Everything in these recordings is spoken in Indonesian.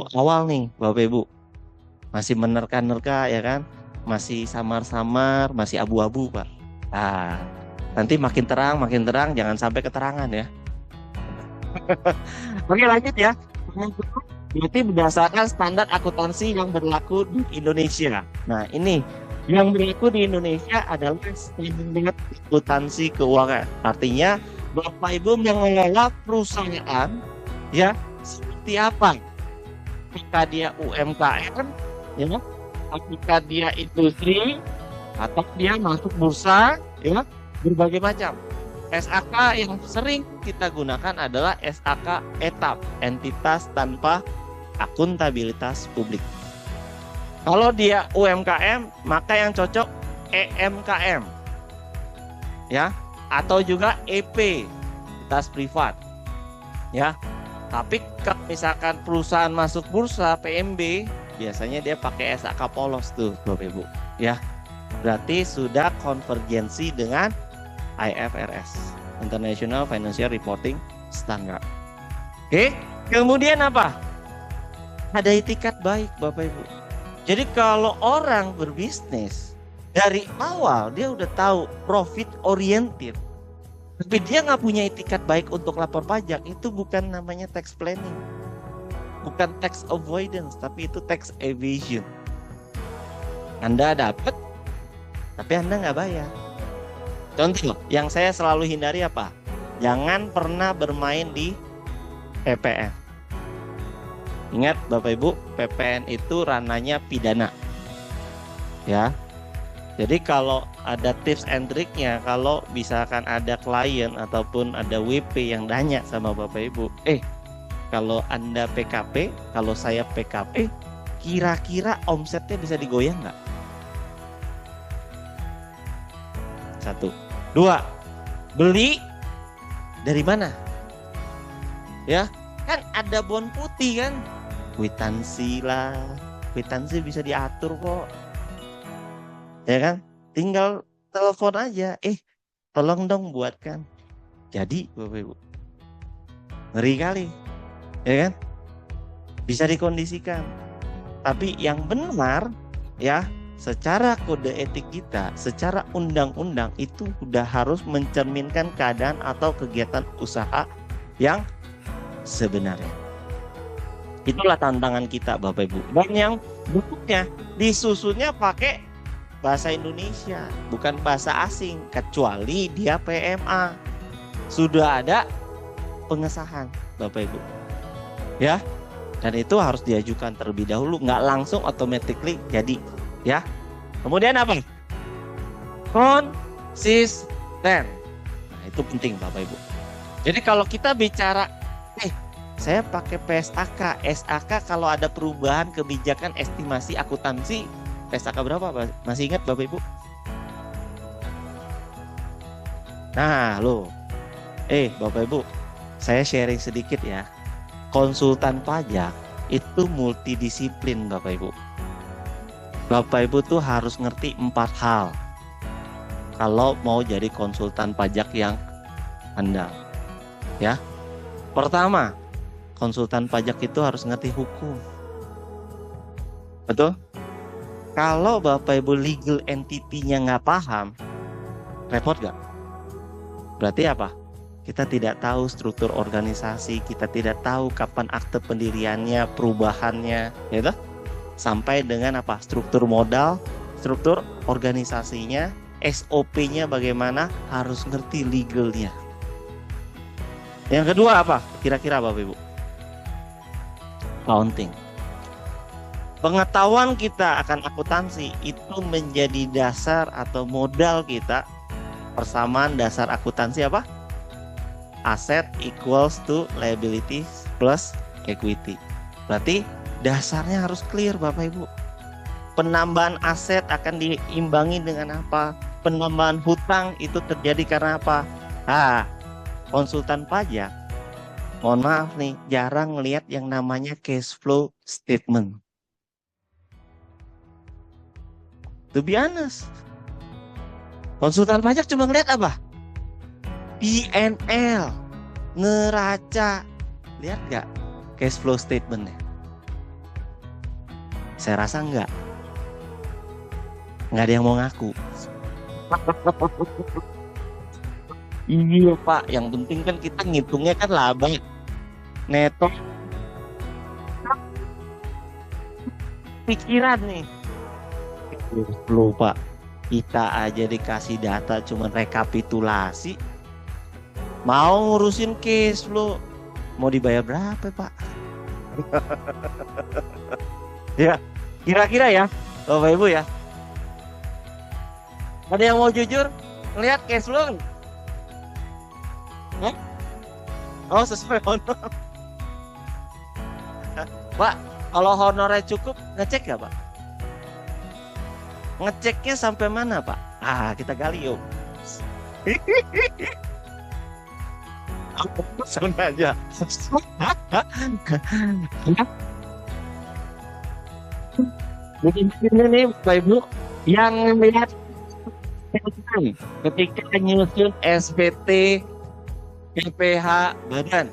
baru awal nih Bapak Ibu. Masih menerka-nerka ya kan. Masih samar-samar, masih abu-abu Pak. Nah, nanti makin terang, jangan sampai keterangan ya. Oke lanjut ya. Berarti berdasarkan standar akuntansi yang berlaku di Indonesia. Nah ini yang berlaku di Indonesia adalah standar akuntansi keuangan. Artinya Bapak Ibu mengelola perusahaan ya seperti apa? Apakah dia UMKM, ya? Apakah dia industri, atau dia masuk bursa, ya? Berbagai macam. SAK yang sering kita gunakan adalah SAK etap, entitas tanpa akuntabilitas publik. Kalau dia UMKM, maka yang cocok EMKM, ya, atau juga EP, entitas privat, ya. Tapi kalau misalkan perusahaan masuk bursa PMB, biasanya dia pakai SAK polos tuh, Bapak Ibu, ya. Berarti sudah konvergensi dengan IFRS, International Financial Reporting Standard. Oke, kemudian apa? Ada itikat baik, Bapak Ibu. Jadi kalau orang berbisnis dari awal dia udah tahu profit oriented, tapi dia nggak punya itikat baik untuk lapor pajak, itu bukan namanya tax planning, bukan tax avoidance, tapi itu tax evasion. Anda dapat, tapi Anda nggak bayar. Contoh yang saya selalu hindari apa? Jangan pernah bermain di PPN. Ingat Bapak Ibu, PPN itu ranahnya pidana. Ya. Jadi kalau ada tips and triknya, kalau misalkan ada klien ataupun ada WP yang nanya sama Bapak Ibu, kalau Anda PKP, kalau saya PKP, kira-kira omsetnya bisa digoyang nggak? 1. 2, beli dari mana? Ya, kan ada bon putih kan? Kwitansi lah, kwitansi bisa diatur kok. Ya kan? Tinggal telepon aja. Tolong dong buatkan. Jadi Bapak Ibu, ngeri kali. Ya kan? Bisa dikondisikan. Tapi yang benar ya, secara kode etik kita, secara undang-undang itu sudah harus mencerminkan keadaan atau kegiatan usaha yang sebenarnya. Itulah tantangan kita Bapak Ibu. Dan yang bentuknya disusunnya pakai bahasa Indonesia, bukan bahasa asing, kecuali dia PMA. Sudah ada pengesahan Bapak Ibu. Ya. Dan itu harus diajukan terlebih dahulu, nggak langsung automatically jadi. Ya. Kemudian apa? Konsisten. Nah, itu penting Bapak Ibu. Jadi kalau kita bicara saya pakai PSAK, SAK kalau ada perubahan kebijakan estimasi akuntansi, PSAK berapa? Masih ingat Bapak Ibu? Nah, Bapak Ibu, saya sharing sedikit ya. Konsultan pajak itu multidisiplin Bapak Ibu. Bapak Ibu tuh harus ngerti 4 hal kalau mau jadi konsultan pajak yang handal. Ya. Pertama, konsultan pajak itu harus ngerti hukum. Betul? Kalau Bapak Ibu legal entity-nya nggak paham, repot nggak? Berarti apa? Kita tidak tahu struktur organisasi, kita tidak tahu kapan akte pendiriannya, perubahannya, gitu. Sampai dengan apa? Struktur modal, struktur organisasinya, SOP-nya bagaimana, harus ngerti legalnya. Yang kedua apa? Kira-kira Bapak Ibu? Accounting. Pengetahuan kita akan akuntansi itu menjadi dasar atau modal kita. Persamaan dasar akuntansi apa? Asset equals to liabilities plus equity. Berarti dasarnya harus clear Bapak Ibu. Penambahan aset akan diimbangi dengan apa? Penambahan hutang itu terjadi karena apa? Konsultan pajak, mohon maaf nih, jarang ngelihat yang namanya cash flow statement. To be honest, konsultan pajak cuma ngelihat apa? P&L, neraca. Lihat nggak cash flow statementnya? Saya rasa enggak. Nggak ada yang mau ngaku. Iya Pak, yang penting kan kita ngitungnya kan laba neto pikiran nih. Loh Pak, kita aja dikasih data cuman rekapitulasi. Mau ngurusin case flow, mau dibayar berapa Pak? Ya, kira-kira ya, Bapak Ibu ya. Ada yang mau jujur ngelihat cash flow? Hah? Oh, sesuai honor. Pak, kalau honornya cukup, ngecek nggak Pak? Ngeceknya sampai mana Pak? Ah, kita gali yuk. Aku pesan aja. Jadi ini nih Bapak Ibu yang melihat ketika nyusun SPT PPH badan.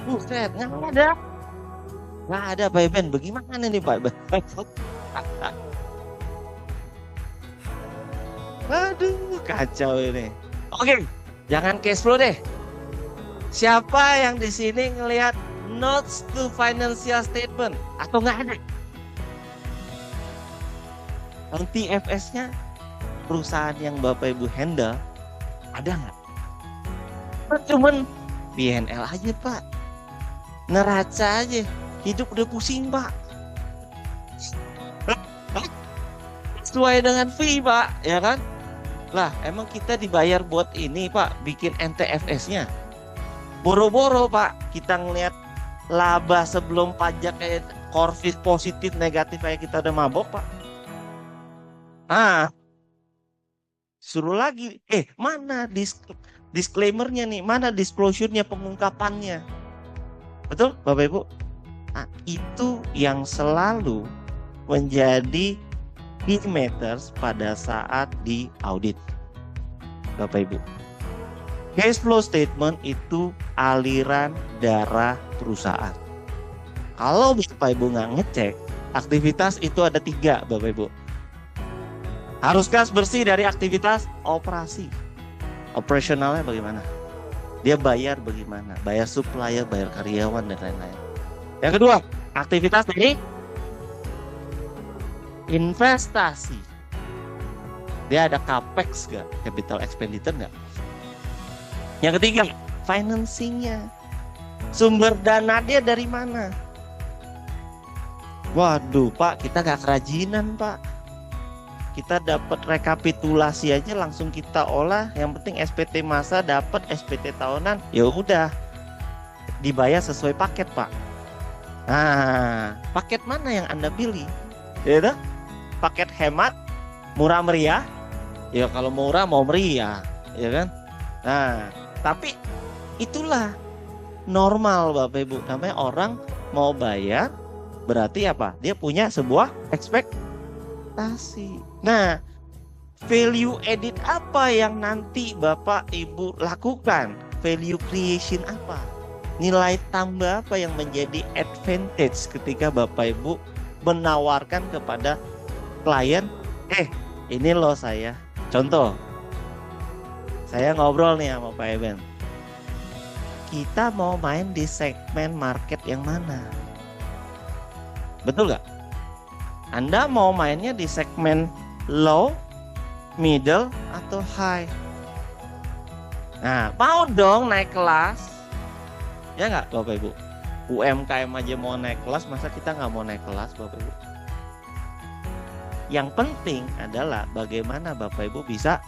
Buset, nggak ada. Nggak ada Pak Iben. Bagaimana nih Pak? Aduh, kacau ini. Oke, jangan cash flow deh. Siapa yang di sini ngelihat notes to financial statement atau nggak ada? TFS-nya perusahaan yang Bapak Ibu handle ada nggak? Cuman PNL aja Pak, neraca aja, hidup udah pusing Pak. Sesuai dengan fee Pak, ya kan? Lah emang kita dibayar buat ini Pak, bikin NTFS-nya. Boro-boro Pak, kita ngeliat laba sebelum pajak kayak korvis positif negatif kayak kita udah mabok Pak. Ah, suruh lagi. Mana disclaimer-nya nih? Mana disclosure-nya, pengungkapannya? Betul, Bapak Ibu? Nah, itu yang selalu menjadi key matters pada saat di audit. Bapak Ibu. Cash flow statement itu aliran darah perusahaan. Kalau Bapak Ibu nggak ngecek, aktivitas itu ada 3, Bapak Ibu. Harus kas bersih dari aktivitas operasi. Operasionalnya bagaimana? Dia bayar bagaimana? Bayar supplier, bayar karyawan, dan lain-lain. Yang kedua, aktivitas dari investasi. Dia ada capex nggak? Capital expenditure nggak? Yang ketiga, financingnya. Sumber dana dia dari mana? Waduh Pak, kita nggak kerajinan Pak. Kita dapat rekapitulasi aja langsung kita olah. Yang penting SPT masa dapat SPT tahunan, ya udah dibayar sesuai paket Pak. Nah, paket mana yang Anda pilih? Ya, paket hemat, murah meriah. Ya kalau murah mau meriah, ya kan? Nah, tapi itulah normal Bapak Ibu. Namanya orang mau bayar, berarti apa? Dia punya sebuah ekspektasi. Nah, value added apa yang nanti Bapak Ibu lakukan? Value creation apa? Nilai tambah apa yang menjadi advantage ketika Bapak Ibu menawarkan kepada klien? Ini loh saya. Contoh, saya ngobrol nih sama Pak Eben. Kita mau main di segmen market yang mana? Betul gak? Anda mau mainnya di segmen low, middle, atau high? Nah, mau dong naik kelas? Ya nggak Bapak Ibu? UMKM aja mau naik kelas, masa kita nggak mau naik kelas Bapak Ibu? Yang penting adalah bagaimana Bapak Ibu bisa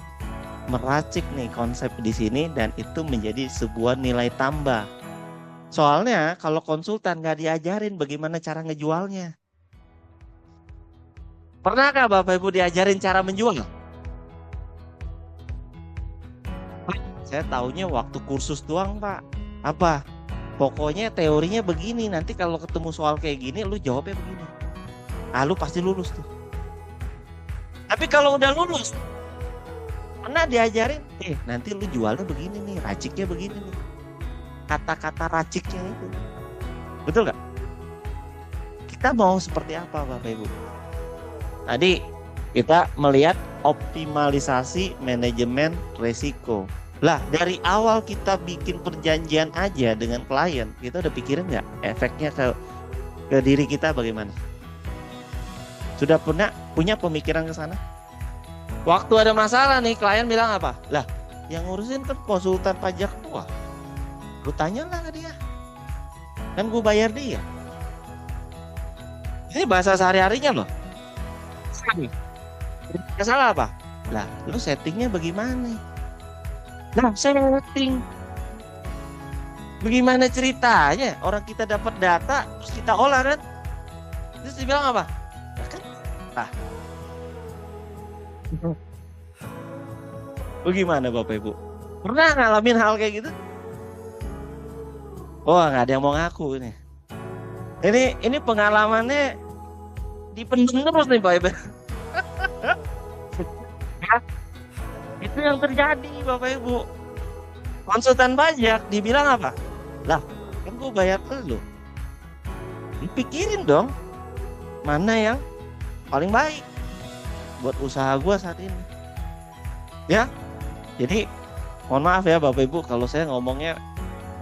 meracik nih konsep di sini dan itu menjadi sebuah nilai tambah. Soalnya kalau konsultan nggak diajarin bagaimana cara ngejualnya. Pernahkah Bapak Ibu diajarin cara menjual? Saya taunya waktu kursus doang Pak. Apa? Pokoknya teorinya begini, nanti kalau ketemu soal kayak gini lu jawabnya begini. Lu pasti lulus tuh. Tapi kalau udah lulus, pernah diajarin, nanti lu jualnya begini nih, raciknya begini nih. Kata-kata raciknya itu. Betul gak? kita mau seperti apa Bapak Ibu? Tadi kita melihat optimalisasi manajemen resiko. Lah dari awal kita bikin perjanjian aja dengan klien, kita udah pikirin nggak efeknya ke diri kita bagaimana? Sudah punya pemikiran ke sana? Waktu ada masalah nih, klien bilang apa? Lah, yang ngurusin kan konsultan pajak gua. Lu tanyalah ke dia. Kan gua bayar dia. Ini bahasa sehari-harinya loh. Salah apa? Lah, lu settingnya bagaimana? Nah, setting. Bagaimana ceritanya? Orang kita dapat data, terus kita olah kan? Terus dia bilang apa? Ya kan? Nah. Bagaimana Bapak Ibu? Pernah ngalamin hal kayak gitu? Oh, nggak ada yang mau ngaku ini. Ini pengalamannya dipendem terus nih Pak Ibu. Itu yang terjadi Bapak Ibu. Konsultan pajak dibilang apa? Lah, kan gue bayar lu. Dipikirin dong mana yang paling baik buat usaha gue saat ini. Ya, jadi mohon maaf ya Bapak Ibu kalau saya ngomongnya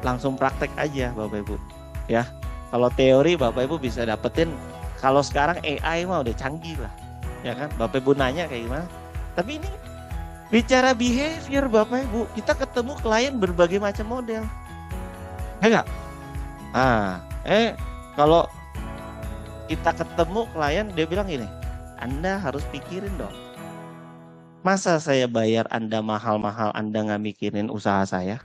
langsung praktek aja Bapak Ibu. Ya, kalau teori Bapak Ibu bisa dapetin. Kalau sekarang AI mah udah canggih lah, ya kan? Bapak Ibu nanya kayak gimana? Tapi ini bicara behavior Bapak Ibu, kita ketemu klien berbagai macam model. Enggak? Kalau kita ketemu klien dia bilang gini, Anda harus pikirin dong. Masa saya bayar Anda mahal-mahal, Anda nggak mikirin usaha saya?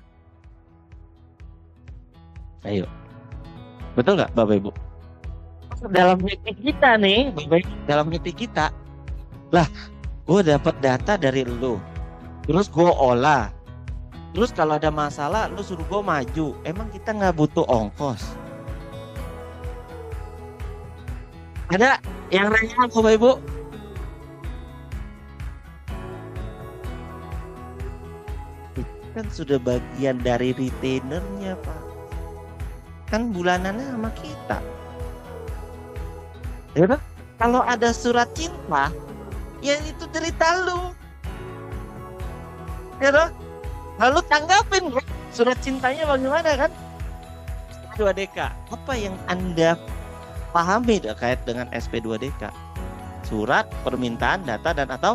Ayo. Betul nggak Bapak Ibu? Dalam meeting kita nih, Bapak Ibu, dalam meeting kita. Lah, gue dapat data dari lu. Terus gue olah. Terus kalau ada masalah, lu suruh gue maju. Emang kita nggak butuh ongkos? Ada yang nanya Bapak Ibu? Kan sudah bagian dari retainernya Pak. Kan bulanannya sama kita. Ya kan? Kalau ada surat cinta, ya itu cerita lu. Ya kan? Lalu tanggapin kan? Surat cintanya bagaimana kan? 2DK. Apa yang Anda pahami terkait dengan SP2DK? Surat permintaan data dan atau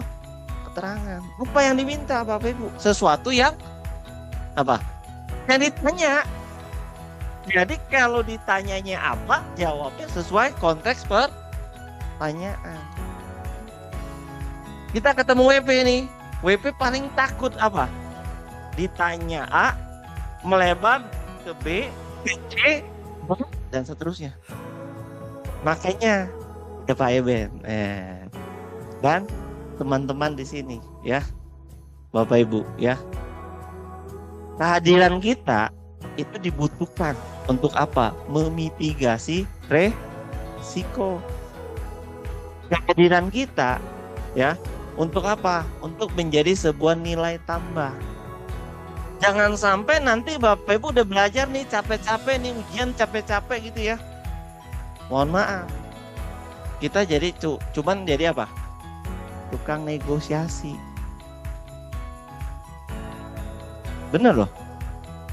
keterangan. Apa yang diminta Bapak Ibu? Sesuatu yang apa? Yang ditanya. Jadi kalau ditanyanya apa, jawabnya sesuai konteks pertanyaan. Kita ketemu WP nih. WP paling takut apa? Ditanya A, melebar ke B, ke C, dan seterusnya. Makanya ya Pak Eben, dan teman-teman di sini ya, Bapak Ibu ya, kehadiran kita itu dibutuhkan untuk apa? Memitigasi resiko. Kehadiran kita ya, untuk apa? Untuk menjadi sebuah nilai tambah. Jangan sampai nanti Bapak Ibu udah belajar nih capek-capek nih ujian capek-capek gitu ya. Mohon maaf. Kita jadi cuman jadi apa? Tukang negosiasi. Bener loh.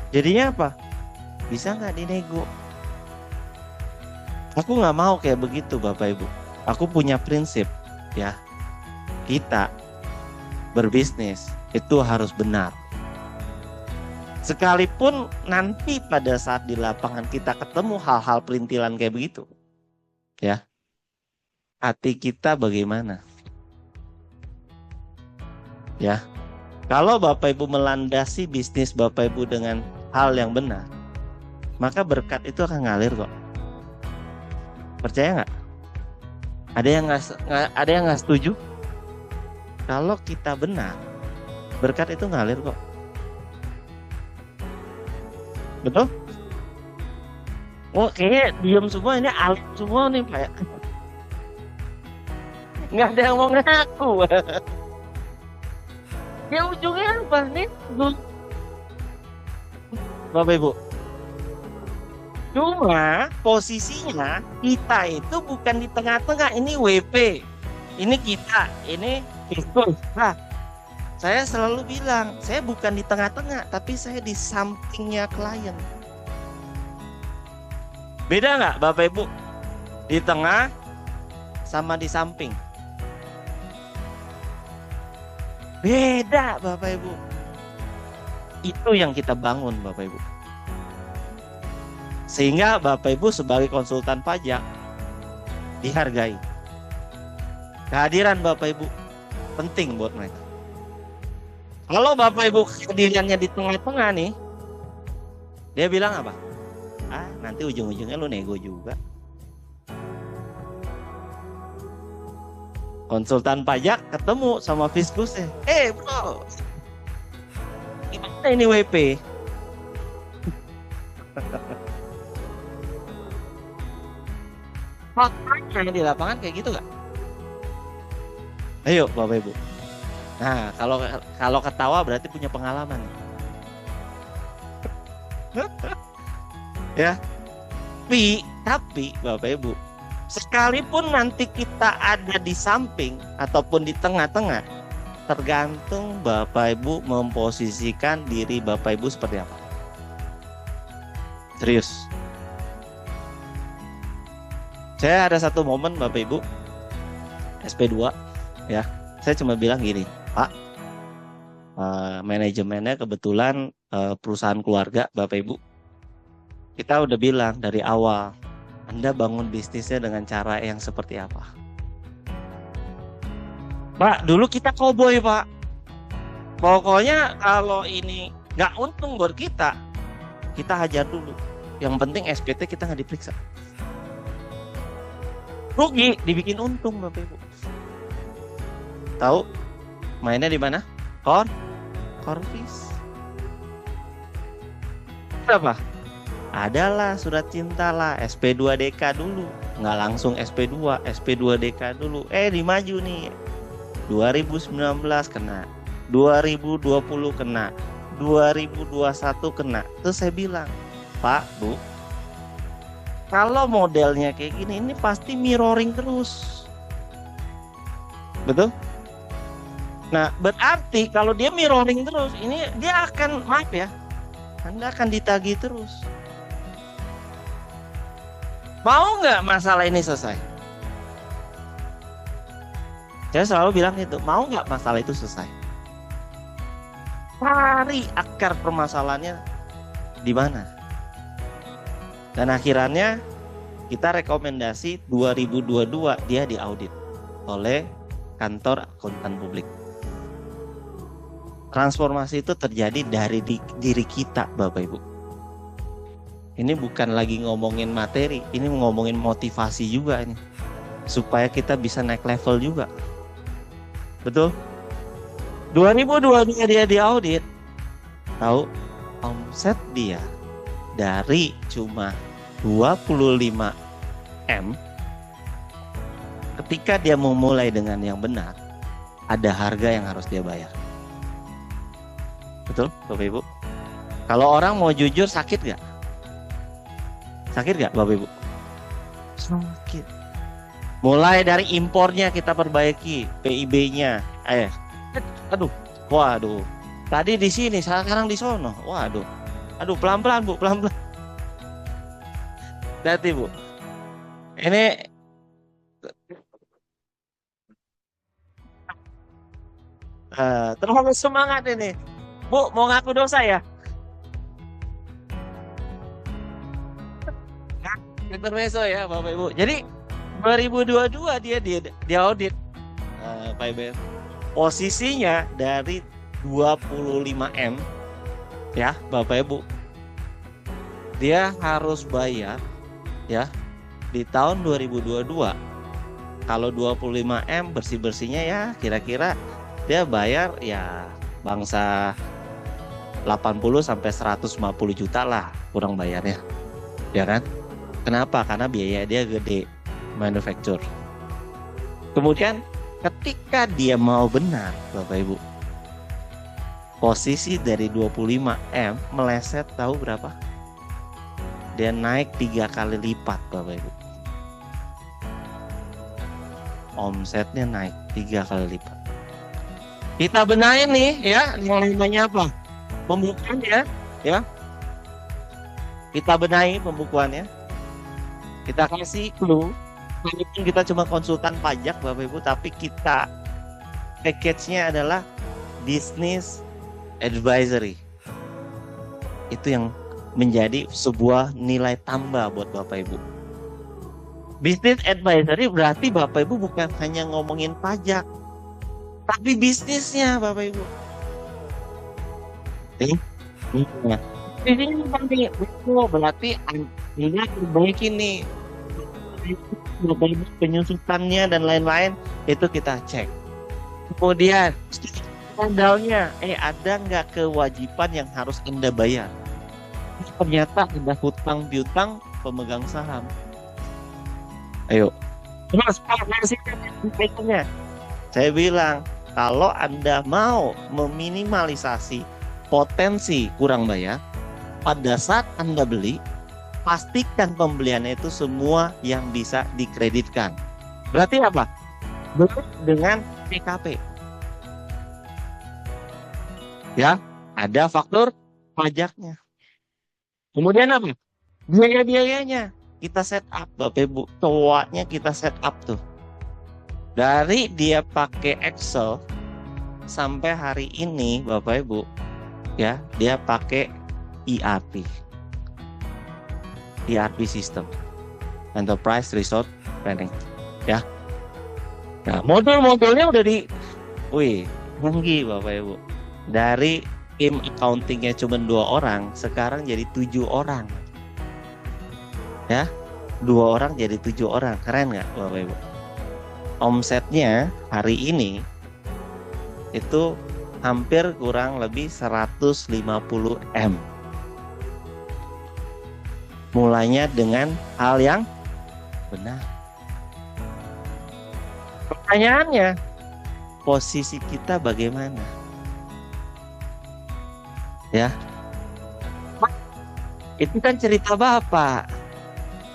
Jadinya apa? Bisa nggak dinego? Aku nggak mau kayak begitu Bapak Ibu. Aku punya prinsip ya. Kita berbisnis itu harus benar. Sekalipun nanti pada saat di lapangan kita ketemu hal-hal perintilan kayak begitu. Ya. Hati kita bagaimana? Ya. Kalau Bapak Ibu melandasi bisnis Bapak Ibu dengan hal yang benar, maka berkat itu akan ngalir kok. Percaya nggak? Ada yang nggak setuju? Kalau kita benar, berkat itu ngalir kok. Betul? Oh, kayaknya diam semua, ini alim semua nih Pak. Nggak ada yang mau ngaku. Ya ujungnya apa nih? Bapak Ibu, Cuma posisinya kita itu bukan di tengah-tengah. Ini WP, ini kita, ini Fiskus. Nah, saya selalu bilang, saya bukan di tengah-tengah, tapi saya di sampingnya klien. Beda nggak Bapak Ibu? Di tengah sama di samping. Beda Bapak Ibu. Itu yang kita bangun Bapak Ibu. Sehingga Bapak Ibu sebagai konsultan pajak dihargai. Kehadiran Bapak Ibu penting buat mereka. Kalau Bapak Ibu kehadirannya di tengah-tengah nih, dia bilang apa? Ah, nanti ujung-ujungnya lu nego juga. Konsultan pajak ketemu sama Fiskusnya. Bro, gimana ini WP? Faktanya di lapangan kayak gitu gak? Ayo Bapak Ibu. Nah, kalau ketawa berarti punya pengalaman. Ya. Tapi Bapak Ibu, sekalipun nanti kita ada di samping ataupun di tengah-tengah, tergantung Bapak Ibu memposisikan diri Bapak Ibu seperti apa. Serius. Saya ada satu momen Bapak Ibu SP2 ya. Saya cuma bilang gini, Pak, manajemennya kebetulan perusahaan keluarga Bapak Ibu. Kita udah bilang dari awal, Anda bangun bisnisnya dengan cara yang seperti apa? Pak, dulu kita koboi Pak. Pokoknya kalau ini nggak untung buat kita hajar dulu. Yang penting SPT kita nggak diperiksa. Rugi dibikin untung Bapak Ibu. Tahu mainnya di mana? Korvis. Apa? Adalah surat cinta lah, SP2DK dulu. Nggak langsung SP2, SP2DK dulu. Dimaju nih. 2019 kena, 2020 kena, 2021 kena. Terus saya bilang, Pak, Bu, kalau modelnya kayak gini, ini pasti mirroring terus. Betul? Nah, berarti kalau dia mirroring terus, ini dia akan, maaf ya, Anda akan ditagih terus. Mau nggak masalah ini selesai? Saya selalu bilang itu, mau nggak masalah itu selesai? Cari akar permasalahannya di mana. Dan akhirannya kita rekomendasi 2022 dia diaudit oleh kantor akuntan publik. Transformasi itu terjadi dari diri kita Bapak Ibu. Ini bukan lagi ngomongin materi, ini ngomongin motivasi juga ini. Supaya kita bisa naik level juga. Betul? 2022 dia diaudit. Tahu omset dia dari cuma 25 M, ketika dia memulai dengan yang benar, ada harga yang harus dia bayar. Betul, Bapak Ibu? Kalau orang mau jujur, sakit gak? Sakit gak, Bapak Ibu? Sakit. Mulai dari impornya kita perbaiki, PIB-nya. Aduh, waduh. Tadi di sini, sekarang di sono. Waduh. Aduh, pelan-pelan Bu, pelan-pelan. Hati Bu. Ini terlalu semangat ini. Bu, mau ngaku dosa ya? Intermezzo ya Bapak Ibu. Jadi 2022 dia audit Pak Iben. Posisinya dari 25 M ya Bapak Ibu. Dia harus bayar ya di tahun 2022. Kalau 25 M bersih-bersihnya ya kira-kira dia bayar ya bangsa 80 sampai 150 juta lah kurang bayarnya. Ya kan? Kenapa? Karena biaya dia gede, manufacture. Kemudian ketika dia mau benar, Bapak Ibu, posisi dari 25 M meleset tahu berapa? dia naik 3 kali lipat Bapak Ibu. Omsetnya naik 3 kali lipat. Kita benahin nih ya, yang namanya apa? Pembukuan ya. Kita benahi pembukuannya. Kita kasih clue. Walaupun kita cuma konsultan pajak Bapak Ibu, tapi kita package-nya adalah business advisory. Itu yang menjadi sebuah nilai tambah buat Bapak Ibu. Business advisory berarti Bapak Ibu bukan hanya ngomongin pajak, tapi bisnisnya Bapak Ibu. Nah, ini penting. Berarti Anda perbaiki nih penyusutannya dan lain-lain, itu kita cek. Kemudian skandalnya, ada nggak kewajiban yang harus Anda bayar? Ternyata ada hutang piutang pemegang saham. Ayo. Terus pastinya. Saya bilang, kalau Anda mau meminimalisasi potensi kurang bayar, pada saat Anda beli, pastikan pembeliannya itu semua yang bisa dikreditkan. Berarti apa? Beli dengan PKP. Ya, ada faktur pajaknya. Kemudian apa? Biaya-biayanya kita set up Bapak Ibu. Cowoknya kita set up tuh. Dari dia pakai Excel sampai hari ini Bapak Ibu, ya, dia pakai ERP system, Enterprise Resource Planning, ya. Nah, modul-modulnya udah tinggi Bapak Ibu. Dari tim accountingnya cuma 2 orang, sekarang jadi 7 orang. Ya, 2 orang jadi 7 orang, keren nggak Bapak Ibu? Omsetnya hari ini itu hampir kurang lebih 150 M. Mulainya dengan hal yang benar. Pertanyaannya, posisi kita bagaimana? Ya, itu kan cerita Bapak.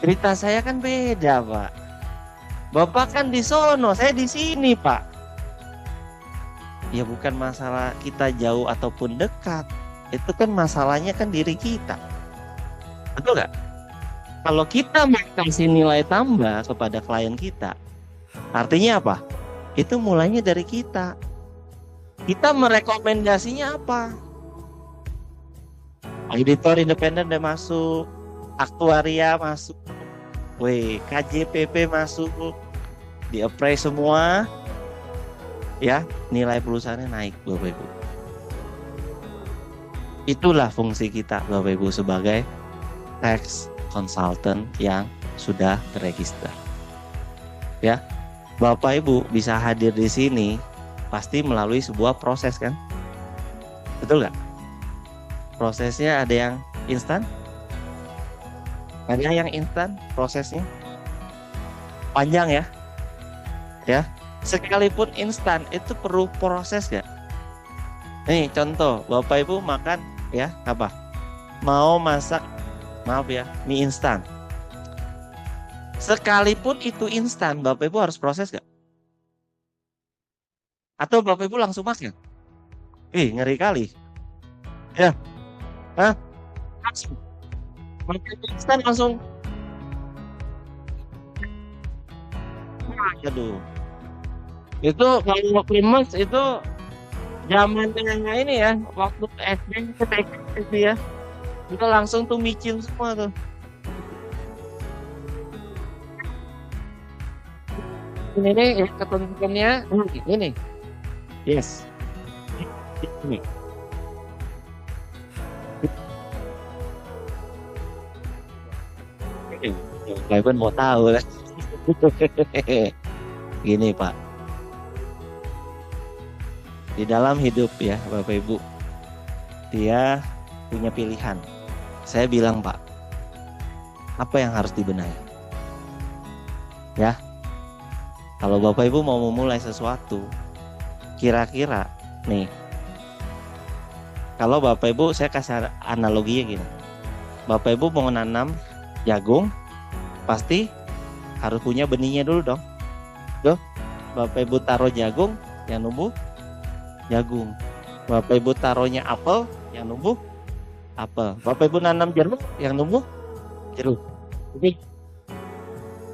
Cerita saya kan beda, Pak. Bapak kan di sono, saya di sini, Pak. Ya bukan masalah kita jauh ataupun dekat. Itu kan masalahnya kan diri kita. Betul nggak? Kalau kita mau kasih nilai tambah kepada klien kita, artinya apa? Itu mulainya dari kita. Kita merekomendasinya apa? Auditor independen udah masuk, aktuaria masuk, KJPP masuk, di-appraise semua, ya, nilai perusahaannya naik, Bapak Ibu. Itulah fungsi kita, Bapak Ibu, sebagai tax consultant yang sudah terregister. Ya, Bapak Ibu bisa hadir di sini pasti melalui sebuah proses kan? Betul nggak? Prosesnya ada yang instan, ada yang instan prosesnya panjang ya. Ya, sekalipun instan itu perlu proses ya. Nih contoh, Bapak Ibu makan ya apa? Mau masak, maaf ya, mie instan. Sekalipun itu instan, Bapak Ibu harus proses gak? Atau Bapak Ibu langsung makan? Ngeri kali. Ya. Hah? Langsung. Makan instan langsung. Aduh. Itu kalau primus itu zaman tengahnya ini ya, waktu SD itu ya. Kita langsung tuh micin semua tuh. Ini nih ketentuannya ini. Yes. Ini. Kalian mau tahu lah. Gini Pak. Di dalam hidup ya Bapak Ibu, dia punya pilihan. Saya bilang Pak, apa yang harus dibenahi? Ya, kalau Bapak Ibu mau memulai sesuatu, kira-kira nih, kalau Bapak Ibu, saya kasih analoginya gini, Bapak Ibu mau nanam jagung, pasti harus punya benihnya dulu dong. Tuh, Bapak Ibu taruh jagung, yang numbuh jagung. Bapak Ibu taruhnya apel, yang numbuh apel. Bapak Ibu nanam jeruk, yang numbuh jeruk. Jadi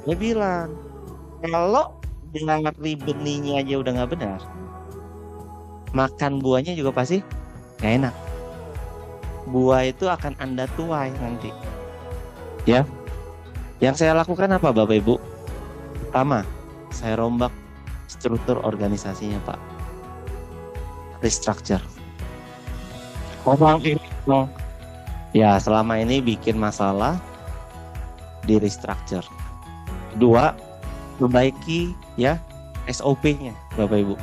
dia bilang, kalau dari benihnya aja udah nggak benar, makan buahnya juga pasti nggak enak. Buah itu akan Anda tuai nanti. Ya, yang saya lakukan apa Bapak Ibu? Pertama, saya rombak struktur organisasinya Pak. Restructure. Orang ini ya selama ini bikin masalah, di restructure. Kedua, perbaiki ya SOP-nya Bapak Ibu.